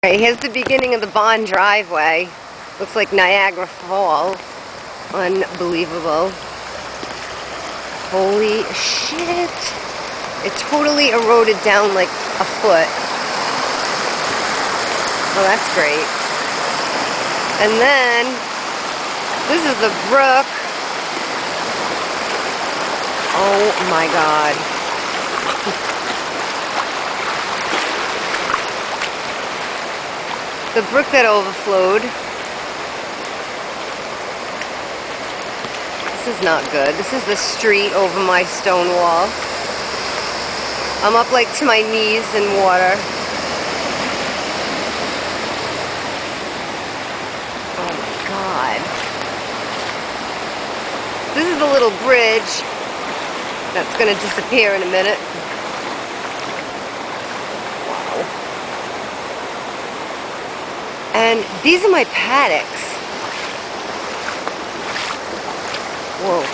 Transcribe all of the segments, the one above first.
Alright, here's the beginning of the Bond driveway. Looks like Niagara Falls. Unbelievable. Holy shit. It totally eroded down like a foot. Oh, that's great. And then, this is the brook. Oh my god. The brook that overflowed. This is not good. This is the street over my stone wall. I'm up like to my knees in water. Oh my god. This is the little bridge that's gonna disappear in a minute. And these are my paddocks. Whoa.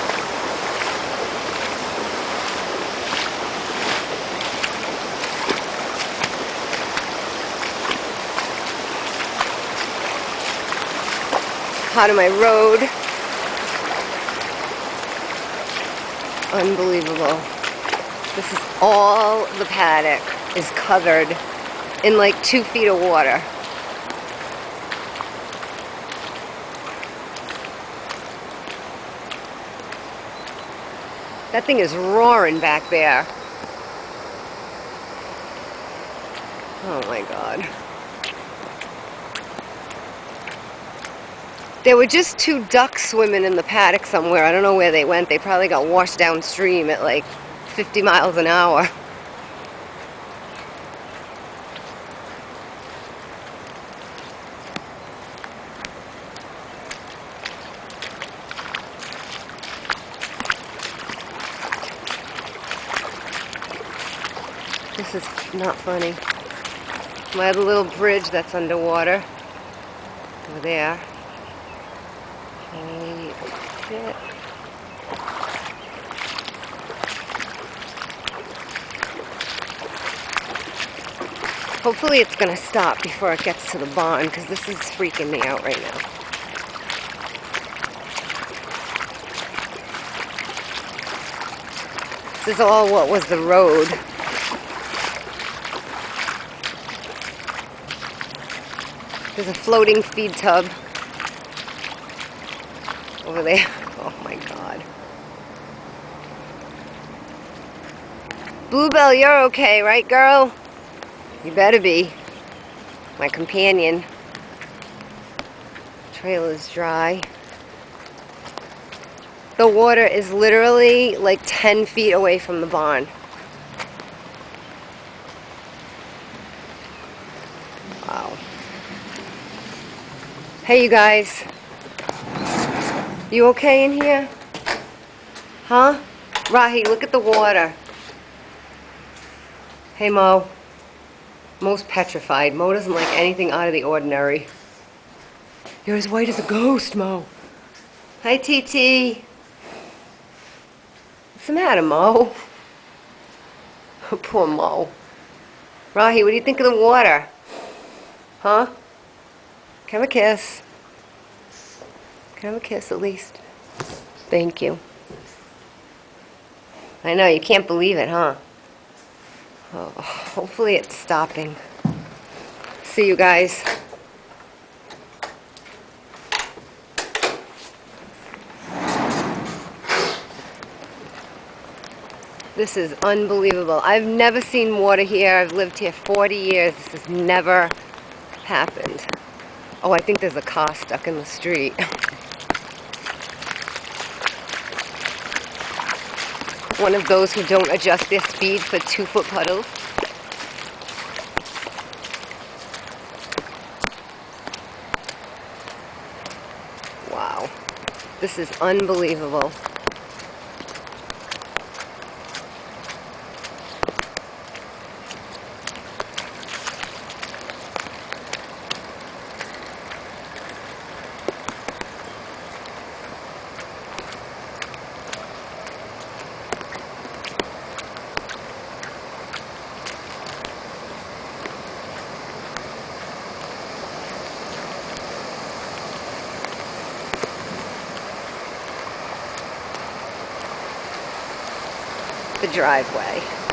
Part of my road. Unbelievable. This is all the paddock is covered in like 2 feet of water. That thing is roaring back there. Oh my god. There were just 2 ducks swimming in the paddock somewhere. I don't know where they went. They probably got washed downstream at like 50 miles an hour. This is not funny. My other little bridge that's underwater. Over there. Holy shit. Hopefully it's going to stop before it gets to the barn, because this is freaking me out right now. This is all what was the road. There's a floating feed tub over there. Oh my god. Bluebell, you're okay, right, girl? You better be. My companion. Trail is dry. The water is literally like 10 feet away from the barn. Wow. Hey, you guys. You okay in here? Huh? Rahi, look at the water. Hey, Mo. Mo's petrified. Mo doesn't like anything out of the ordinary. You're as white as a ghost, Mo. Hi, TT. What's the matter, Mo? Poor Mo. Rahi, what do you think of the water? Huh? Can I have a kiss? Can I have a kiss at least? Thank you. I know, you can't believe it, huh? Oh, hopefully it's stopping. See you guys. This is unbelievable. I've never seen water here. I've lived here 40 years. This has never happened. Oh, I think there's a car stuck in the street. One of those who don't adjust their speed for 2-foot puddles. Wow. This is unbelievable. the driveway.